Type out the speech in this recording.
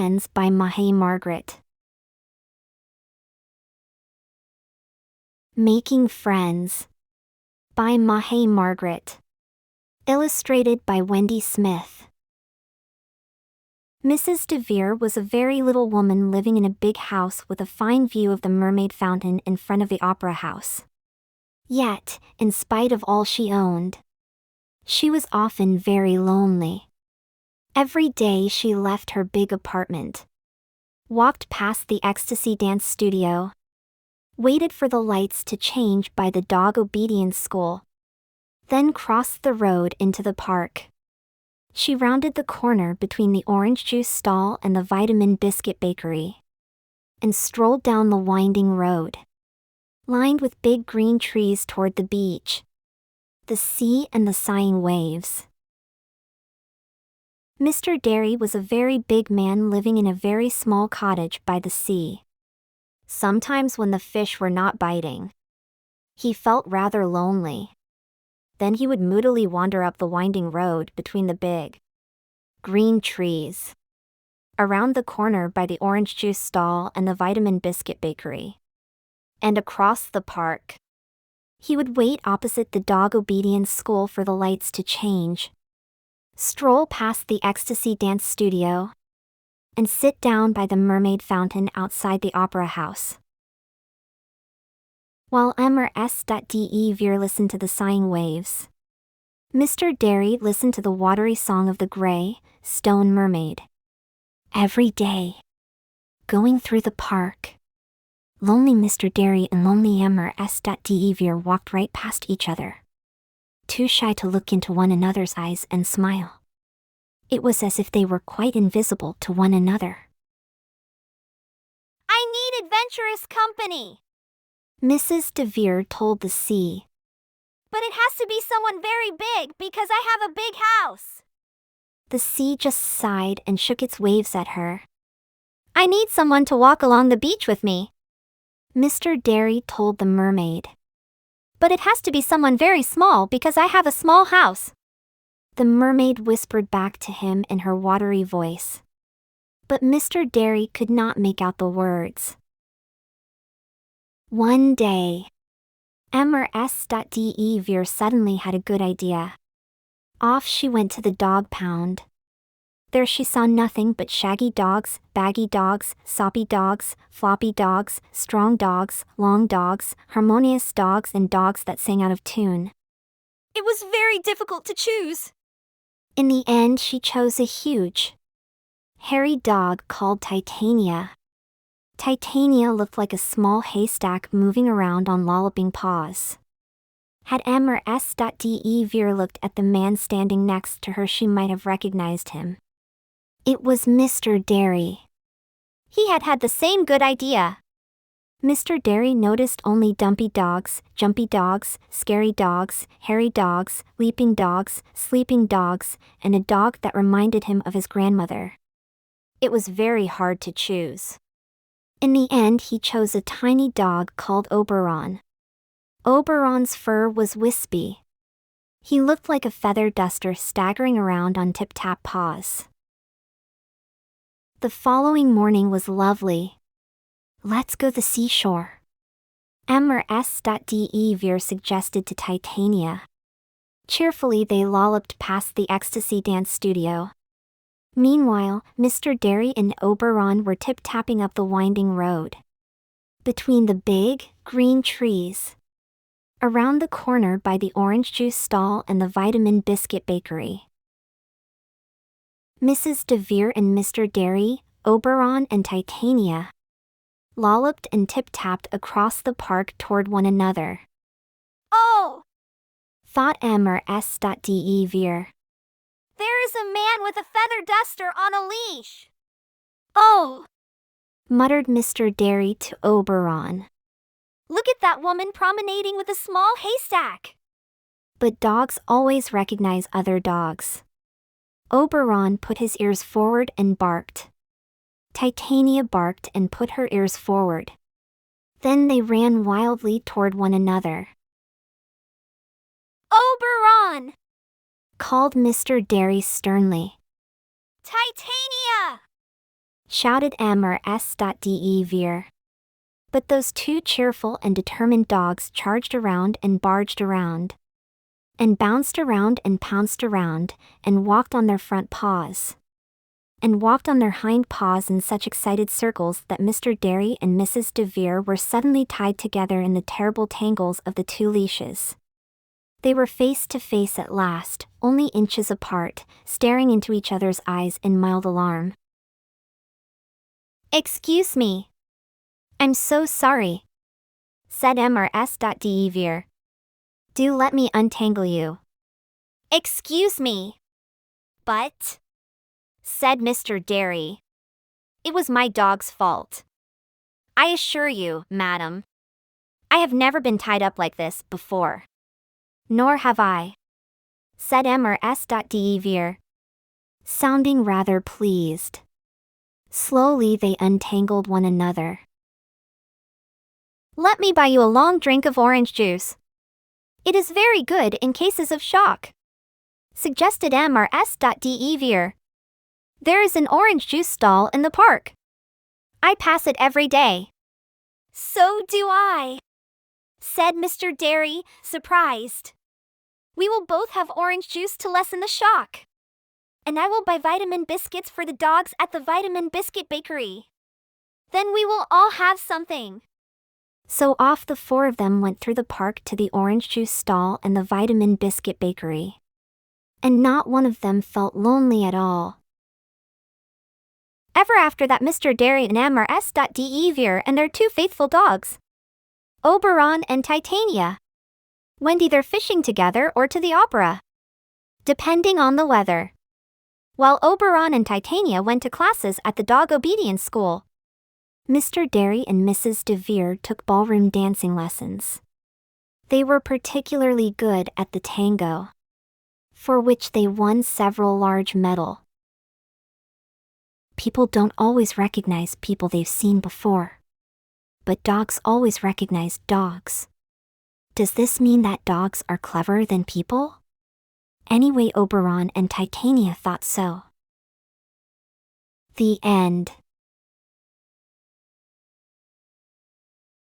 Friends by Mahy Margaret. Making Friends by Mahy Margaret. Illustrated by Wendy Smith. Mrs. DeVere was a very little woman living in a big house with a fine view of the Mermaid Fountain in front of the Opera House. Yet, in spite of all she owned, she was often very lonely. Every day she left her big apartment, walked past the Ecstasy Dance Studio, waited for the lights to change by the dog obedience school, then crossed the road into the park. She rounded the corner between the orange juice stall and the vitamin biscuit bakery, and strolled down the winding road, lined with big green trees toward the beach, the sea and the sighing waves. Mr. Derry was a very big man living in a very small cottage by the sea. Sometimes when the fish were not biting, he felt rather lonely. Then he would moodily wander up the winding road between the big, green trees, around the corner by the orange juice stall and the vitamin biscuit bakery, and across the park. He would wait opposite the dog obedience school for the lights to change, stroll past the Ecstasy Dance Studio, and sit down by the Mermaid Fountain outside the Opera House. While Mrs. listened to the sighing waves, Mr. Derry listened to the watery song of the gray, stone mermaid. Every day, going through the park, lonely Mr. Derry and lonely Mrs. walked right past each other, too shy to look into one another's eyes and smile. It was as if they were quite invisible to one another. "I need adventurous company," Mrs. DeVere told the sea. "but it has to be someone very big because I have a big house." The sea just sighed and shook its waves at her. "I need someone to walk along the beach with me," Mr. Derry told the mermaid. "But it has to be someone very small because I have a small house," the mermaid whispered back to him in her watery voice. But Mr. Derry could not make out the words. One day, Mrs. suddenly had a good idea. Off she went to the dog pound. There she saw nothing but shaggy dogs, baggy dogs, soppy dogs, floppy dogs, strong dogs, long dogs, harmonious dogs, and dogs that sang out of tune. It was very difficult to choose. In the end, she chose a huge, hairy dog called Titania. Titania looked like a small haystack moving around on lolloping paws. Had Mrs. looked at the man standing next to her, she might have recognized him. It was Mr. Derry. He had the same good idea. Mr. Derry noticed only dumpy dogs, jumpy dogs, scary dogs, hairy dogs, leaping dogs, sleeping dogs, and a dog that reminded him of his grandmother. It was very hard to choose. In the end, he chose a tiny dog called Oberon. Oberon's fur was wispy. He looked like a feather duster staggering around on tip-tap paws. The following morning was lovely. "Let's go to the seashore," Mrs. suggested to Titania. Cheerfully they lolloped past the Ecstasy Dance Studio. Meanwhile, Mr. Derry and Oberon were tip-tapping up the winding road, between the big, green trees, around the corner by the orange juice stall and the vitamin biscuit bakery. Mrs. DeVere and Mr. Derry, Oberon and Titania lolloped and tip-tapped across the park toward one another. "Oh!" thought Mrs. "There is a man with a feather duster on a leash." "Oh!" muttered Mr. Derry to Oberon. "Look at that woman promenading with a small haystack." But dogs always recognize other dogs. Oberon put his ears forward and barked. Titania barked and put her ears forward. Then they ran wildly toward one another. "Oberon!" called Mr. Derry sternly. "Titania!" shouted Mrs.Dever. But those two cheerful and determined dogs charged around and barged around, and bounced around and pounced around, and walked on their front paws, and walked on their hind paws in such excited circles that Mr. Derry and Mrs. DeVere were suddenly tied together in the terrible tangles of the two leashes. They were face to face at last, only inches apart, staring into each other's eyes in mild alarm. "Excuse me. I'm so sorry," said Mrs.Dever. "Do let me untangle you." "Excuse me. But," said Mr. Derry, "it was my dog's fault. I assure you, madam, I have never been tied up like this before." "Nor have I," said Mrs.Dever, sounding rather pleased. Slowly they untangled one another. "Let me buy you a long drink of orange juice. It is very good in cases of shock," suggested Mrs.Dever. "There is an orange juice stall in the park. I pass it every day." "So do I," said Mr. Derry, surprised. "We will both have orange juice to lessen the shock. And I will buy vitamin biscuits for the dogs at the Vitamin Biscuit Bakery. Then we will all have something." So off the four of them went through the park to the orange juice stall and the Vitamin Biscuit Bakery. And not one of them felt lonely at all. Ever after that, Mr. Derry and Mrs.Dever and their two faithful dogs, Oberon and Titania, went either fishing together or to the opera, depending on the weather, while Oberon and Titania went to classes at the dog obedience school. Mr. Derry and Mrs. DeVere took ballroom dancing lessons. They were particularly good at the tango, for which they won several large medals. People don't always recognize people they've seen before, but dogs always recognize dogs. Does this mean that dogs are cleverer than people? Anyway, Oberon and Titania thought so. The end.